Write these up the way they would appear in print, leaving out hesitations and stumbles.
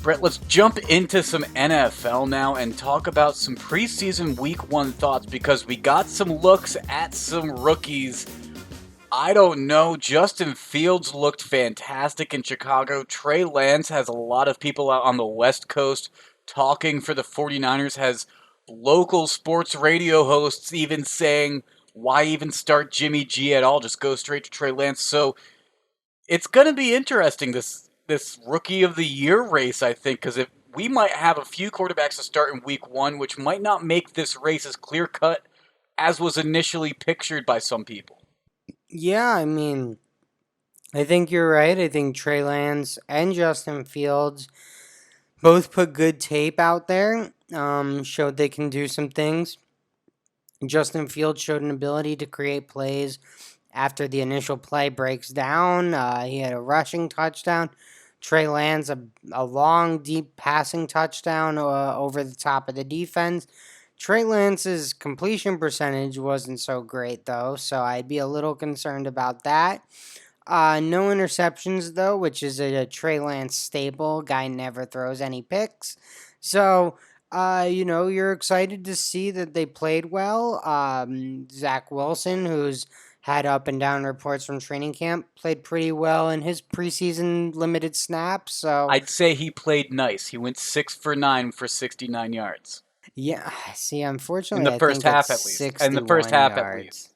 Brett, let's jump into some NFL now and talk about some preseason week one thoughts because we got some looks at some rookies. I don't know. Justin Fields looked fantastic in Chicago. Trey Lance has a lot of people out on the West Coast talking for the 49ers, has local sports radio hosts even saying, why even start Jimmy G at all? Just go straight to Trey Lance. So it's going to be interesting, this rookie of the year race, I think, because if we might have a few quarterbacks to start in week one, which might not make this race as clear cut as was initially pictured by some people. Yeah, I mean, I think you're right. I think Trey Lance and Justin Fields both put good tape out there, showed they can do some things. Justin Fields showed an ability to create plays after the initial play breaks down. He had a rushing touchdown. Trey Lance, a long, deep passing touchdown over the top of the defense. Trey Lance's completion percentage wasn't so great, though, so I'd be a little concerned about that. No interceptions, though, which is a Trey Lance staple. Guy never throws any picks. So, you're excited to see that they played well. Zach Wilson, who's had up and down reports from training camp, played pretty well in his preseason limited snaps. So, I'd say he played nice. He went 6 for 9 for 69 yards. yeah, see, In unfortunately, the I first think it's half, at least. In the first 61 half, at least. yards.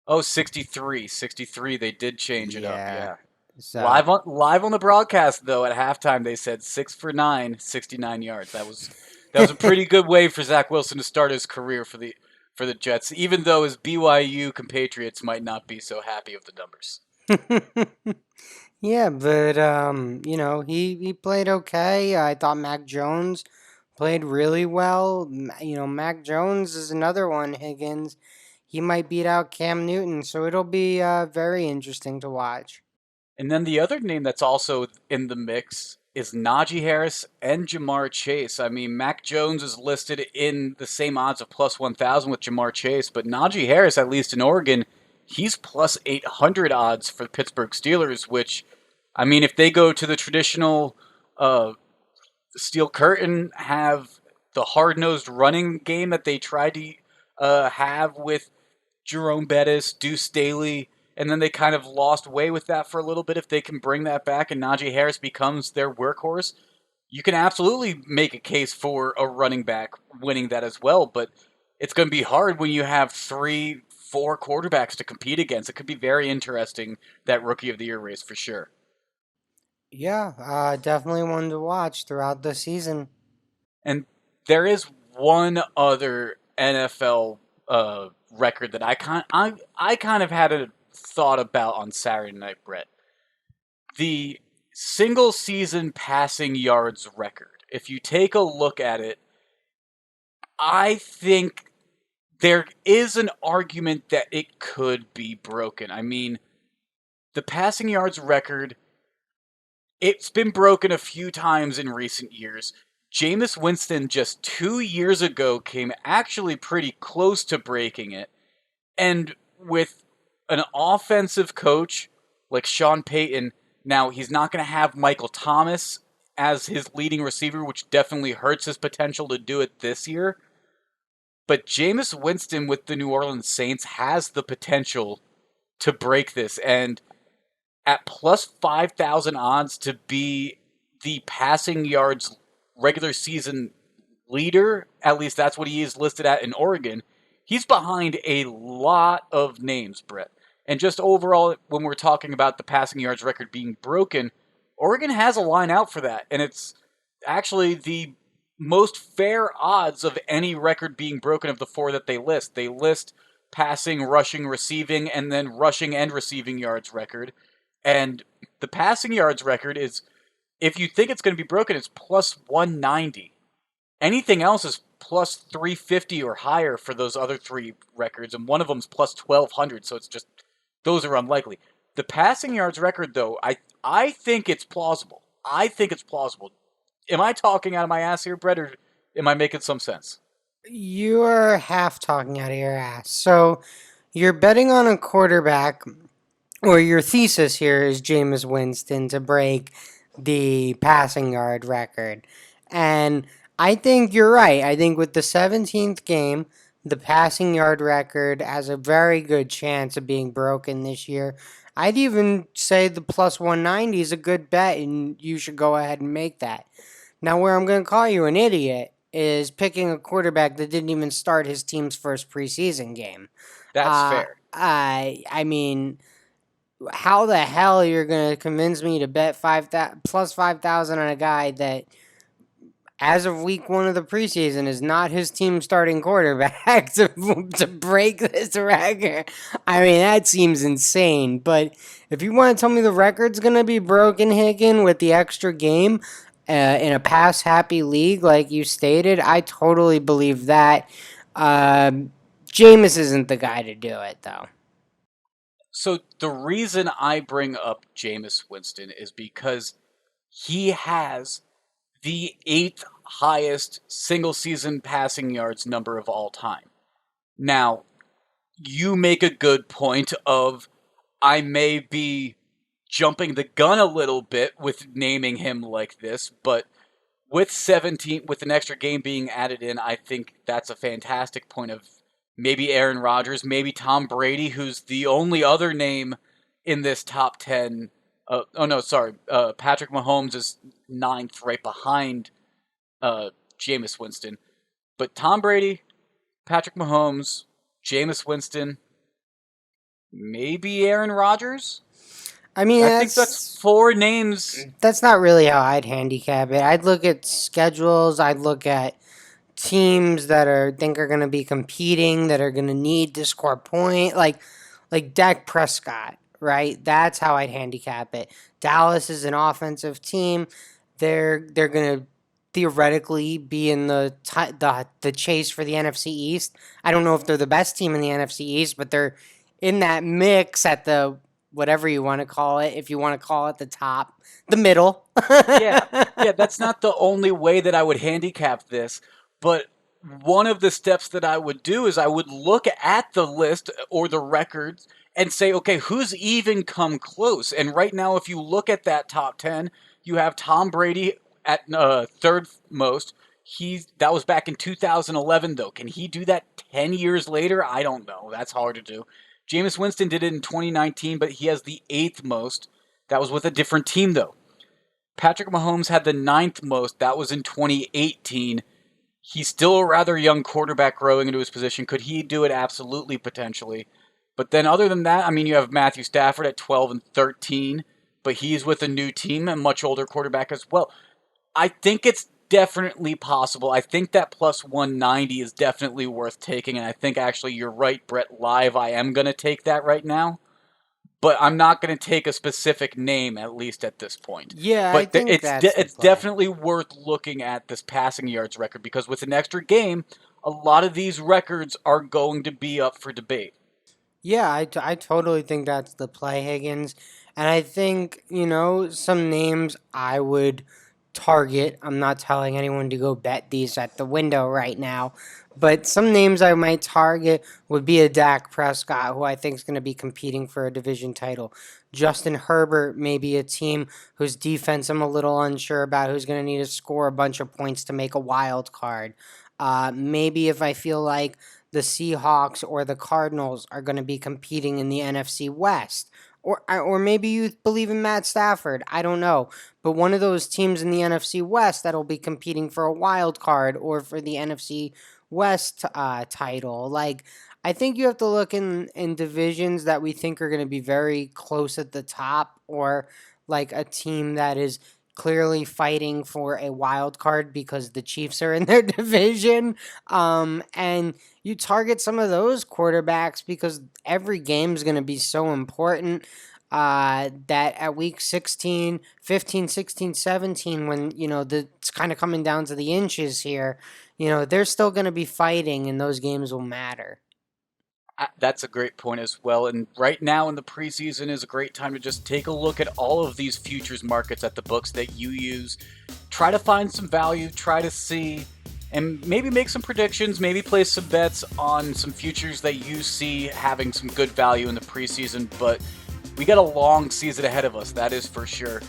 Oh, 63. 63, they did change it up, Yeah. yeah. So, Live on the broadcast, though, at halftime, they said 6 for 9, 69 yards. That was a pretty good way for Zach Wilson to start his career for the Jets, even though his BYU compatriots might not be so happy with the numbers. yeah, but he played okay. I thought Mac Jones played really well. Mac Jones is another one. Higgins, he might beat out Cam Newton, so it'll be very interesting to watch. And then the other name that's also in the mix is Najee Harris and Jamar Chase. I mean, Mac Jones is listed in the same odds of plus 1,000 with Jamar Chase, but Najee Harris, at least in Oregon, he's plus 800 odds for the Pittsburgh Steelers, which, I mean, if they go to the traditional steel curtain, have the hard-nosed running game that they tried to have with Jerome Bettis, Deuce Staley, and then they kind of lost way with that for a little bit. If they can bring that back and Najee Harris becomes their workhorse, you can absolutely make a case for a running back winning that as well. But it's going to be hard when you have 3, 4 quarterbacks to compete against. It could be very interesting, that Rookie of the Year race for sure. Yeah, definitely one to watch throughout the season. And there is one other NFL record that I kind of had a thought about on Saturday Night, Brett. The single season passing yards record. If you take a look at it, I think there is an argument that it could be broken. I mean, the passing yards record, it's been broken a few times in recent years. Jameis Winston just 2 years ago came actually pretty close to breaking it. And with an offensive coach like Sean Payton, now he's not going to have Michael Thomas as his leading receiver, which definitely hurts his potential to do it this year. But Jameis Winston with the New Orleans Saints has the potential to break this. And at plus 5,000 odds to be the passing yards regular season leader, at least that's what he is listed at in Oregon, he's behind a lot of names, Brett. And just overall, when we're talking about the passing yards record being broken, Oregon has a line out for that. And it's actually the most fair odds of any record being broken of the 4 that they list. They list passing, rushing, receiving, and then rushing and receiving yards record. And the passing yards record is, if you think it's going to be broken, it's plus 190. Anything else is plus 350 or higher for those other 3 records, and one of them's plus 1,200, so it's just, those are unlikely. The passing yards record, though, I think it's plausible. I think it's plausible. Am I talking out of my ass here, Brett, or am I making some sense? You're half talking out of your ass. So you're betting on a quarterback, or your thesis here is Jameis Winston to break the passing yard record. And I think you're right. I think with the 17th game, the passing yard record has a very good chance of being broken this year. I'd even say the plus 190 is a good bet, and you should go ahead and make that. Now, where I'm going to call you an idiot is picking a quarterback that didn't even start his team's first preseason game. That's fair. I mean, how the hell you're gonna convince me to bet plus 5,000 on a guy that, as of week one of the preseason, is not his team starting quarterback to break this record? I mean, that seems insane. But if you want to tell me the record's gonna be broken, Higgin, with the extra game, in a pass happy league like you stated, I totally believe that. Jameis isn't the guy to do it, though. So the reason I bring up Jameis Winston is because he has the eighth highest single season passing yards number of all time. Now, you make a good point of I may be jumping the gun a little bit with naming him like this, but with 17 with an extra game being added in, I think that's a fantastic point of maybe Aaron Rodgers, maybe Tom Brady, who's the only other name in this top 10. Oh no, sorry. Patrick Mahomes is ninth, right behind Jameis Winston. But Tom Brady, Patrick Mahomes, Jameis Winston, maybe Aaron Rodgers. I mean, I think that's four names. that's not really how I'd handicap it. I'd look at schedules. I'd look at teams that are going to be competing, that are going to need to score point, like Dak Prescott, right? That's how I'd handicap it. Dallas is an offensive team. They're going to theoretically be in the chase for the NFC East. I don't know if they're the best team in the NFC East, but they're in that mix at the whatever you want to call it. If you want to call it the top, the middle. Yeah, yeah, that's not the only way that I would handicap this, but one of the steps that I would do is I would look at the list or the records and say, okay, who's even come close? And right now, if you look at that top 10, you have Tom Brady at third most. That was back in 2011, though. Can he do that 10 years later? I don't know. That's hard to do. Jameis Winston did it in 2019, but he has the eighth most. That was with a different team, though. Patrick Mahomes had the ninth most. That was in 2018. He's still a rather young quarterback growing into his position. Could he do it? Absolutely, potentially. But then other than that, I mean, you have Matthew Stafford at 12 and 13, but he's with a new team, a much older quarterback as well. I think it's definitely possible. I think that plus 190 is definitely worth taking, and I think actually you're right, Brett, live. I am going to take that right now. But I'm not going to take a specific name, at least at this point. Yeah, I But think that's the it's play. definitely worth looking at this passing yards record because with an extra game, a lot of these records are going to be up for debate. Yeah, I totally think that's the play, Higgins. And I think, some names I would target. I'm not telling anyone to go bet these at the window right now. But some names I might target would be a Dak Prescott, who I think is going to be competing for a division title. Justin Herbert may be a team whose defense I'm a little unsure about, who's going to need to score a bunch of points to make a wild card. Maybe if I feel like the Seahawks or the Cardinals are going to be competing in the NFC West. Or maybe you believe in Matt Stafford. I don't know. But one of those teams in the NFC West that'll be competing for a wild card or for the NFC West title. Like, I think you have to look in divisions that we think are going to be very close at the top, or like a team that is clearly fighting for a wild card because the Chiefs are in their division. And you target some of those quarterbacks because every game is going to be so important. That at week 16, 15, 16, 17, when, it's kind of coming down to the inches here, they're still going to be fighting and those games will matter. That's a great point as well. And right now in the preseason is a great time to just take a look at all of these futures markets at the books that you use. Try to find some value, try to see, and maybe make some predictions, maybe place some bets on some futures that you see having some good value in the preseason. But we got a long season ahead of us, that is for sure.